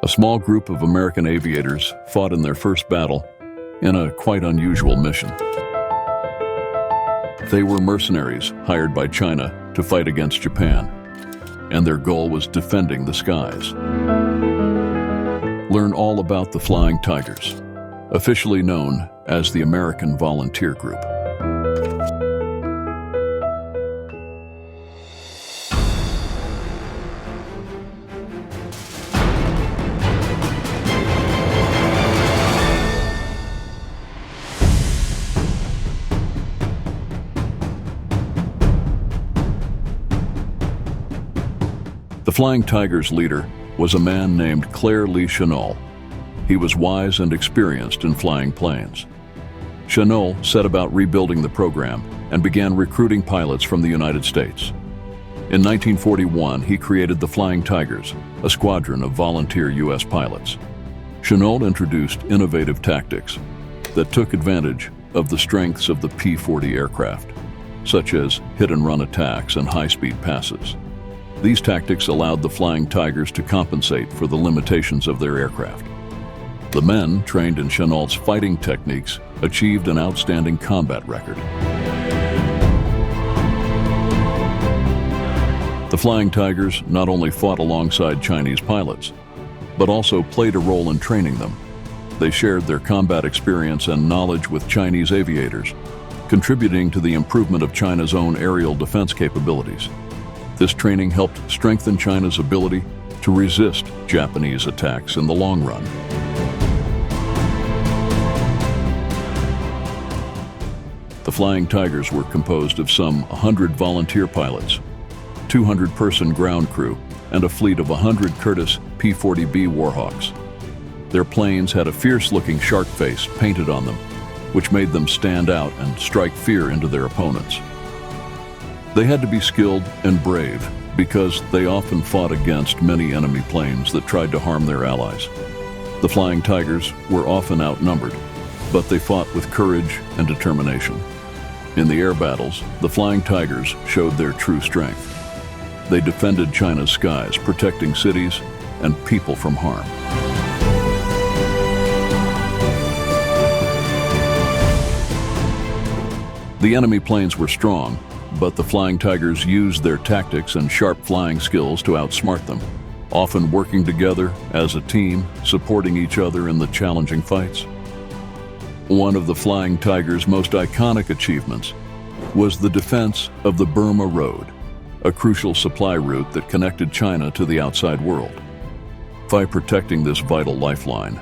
small group of American aviators fought in their first battle in a quite unusual mission. They were mercenaries hired by China to fight against Japan, and their goal was defending the skies. Learn all about the Flying Tigers, officially known as the American Volunteer Group. The Flying Tigers' leader was a man named Claire Lee Chennault. He was wise and experienced in flying planes. Chennault set about rebuilding the program and began recruiting pilots from the United States. In 1941, he created the Flying Tigers, a squadron of volunteer U.S. pilots. Chennault introduced innovative tactics that took advantage of the strengths of the P-40 aircraft, such as hit-and-run attacks and high-speed passes. These tactics allowed the Flying Tigers to compensate for the limitations of their aircraft. The men, trained in Chennault's fighting techniques, achieved an outstanding combat record. The Flying Tigers not only fought alongside Chinese pilots, but also played a role in training them. They shared their combat experience and knowledge with Chinese aviators, contributing to the improvement of China's own aerial defense capabilities. This training helped strengthen China's ability to resist Japanese attacks in the long run. The Flying Tigers were composed of some 100 volunteer pilots, 200-person ground crew, and a fleet of 100 Curtiss P-40 Warhawks. Their planes had a fierce-looking shark face painted on them, which made them stand out and strike fear into their opponents. They had to be skilled and brave because they often fought against many enemy planes that tried to harm their allies. The Flying Tigers were often outnumbered, but they fought with courage and determination. In the air battles, the Flying Tigers showed their true strength. They defended China's skies, protecting cities and people from harm. The enemy planes were strong, but the Flying Tigers used their tactics and sharp flying skills to outsmart them, often working together as a team, supporting each other in the challenging fights. One of the Flying Tigers' most iconic achievements was the defense of the Burma Road, a crucial supply route that connected China to the outside world. By protecting this vital lifeline,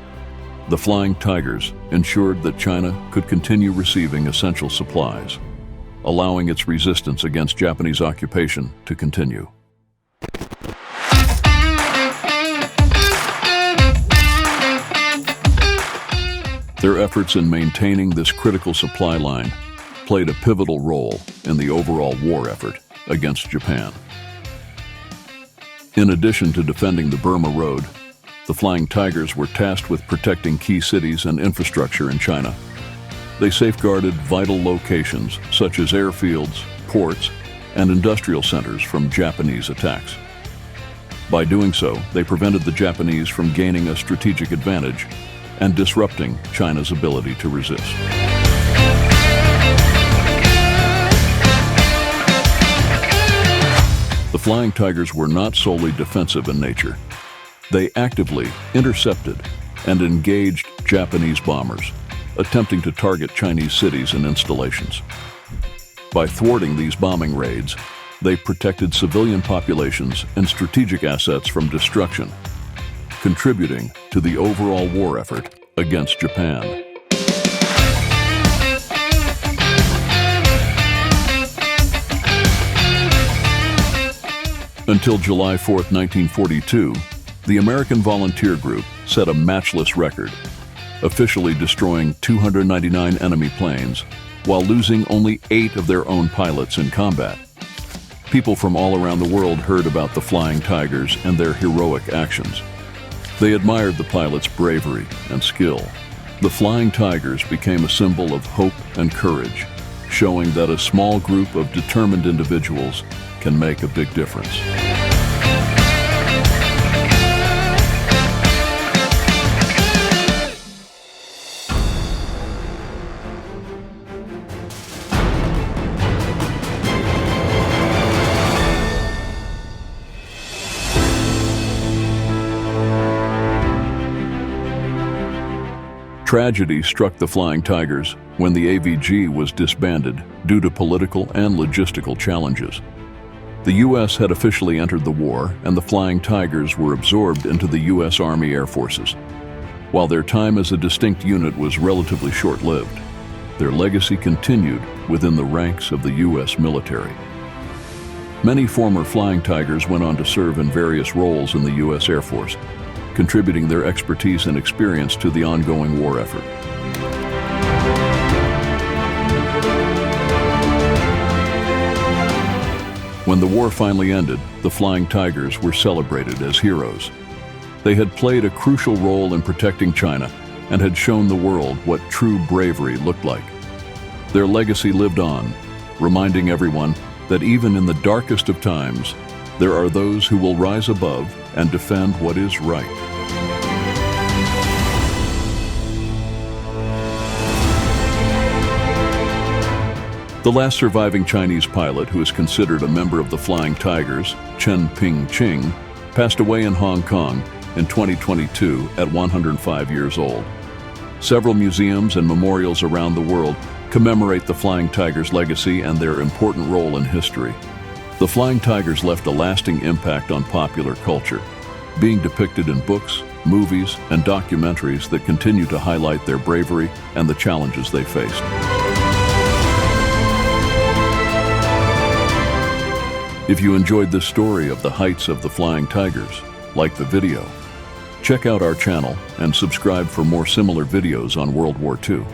the Flying Tigers ensured that China could continue receiving essential supplies, allowing its resistance against Japanese occupation to continue. Their efforts in maintaining this critical supply line played a pivotal role in the overall war effort against Japan. In addition to defending the Burma Road, the Flying Tigers were tasked with protecting key cities and infrastructure in China. They safeguarded vital locations such as airfields, ports, and industrial centers from Japanese attacks. By doing so, they prevented the Japanese from gaining a strategic advantage and disrupting China's ability to resist. The Flying Tigers were not solely defensive in nature. They actively intercepted and engaged Japanese bombers, attempting to target Chinese cities and installations. By thwarting these bombing raids, they protected civilian populations and strategic assets from destruction, contributing to the overall war effort against Japan. Until July 4, 1942, the American Volunteer Group set a matchless record, officially destroying 299 enemy planes while losing only 8 of their own pilots in combat. People from all around the world heard about the Flying Tigers and their heroic actions. They admired the pilots' bravery and skill. The Flying Tigers became a symbol of hope and courage, showing that a small group of determined individuals can make a big difference. Tragedy struck the Flying Tigers when the AVG was disbanded due to political and logistical challenges. The U.S. had officially entered the war, and the Flying Tigers were absorbed into the U.S. Army Air Forces. While their time as a distinct unit was relatively short-lived, their legacy continued within the ranks of the U.S. military. Many former Flying Tigers went on to serve in various roles in the U.S. Air Force, contributing their expertise and experience to the ongoing war effort. When the war finally ended, the Flying Tigers were celebrated as heroes. They had played a crucial role in protecting China and had shown the world what true bravery looked like. Their legacy lived on, reminding everyone that even in the darkest of times, there are those who will rise above and defend what is right. The last surviving Chinese pilot, who is considered a member of the Flying Tigers, Chen Ping-ching, passed away in Hong Kong in 2022 at 105 years old. Several museums and memorials around the world commemorate the Flying Tigers' legacy and their important role in history. The Flying Tigers left a lasting impact on popular culture, being depicted in books, movies, and documentaries that continue to highlight their bravery and the challenges they faced. If you enjoyed this story of the heights of the Flying Tigers, like the video. Check out our channel and subscribe for more similar videos on World War II.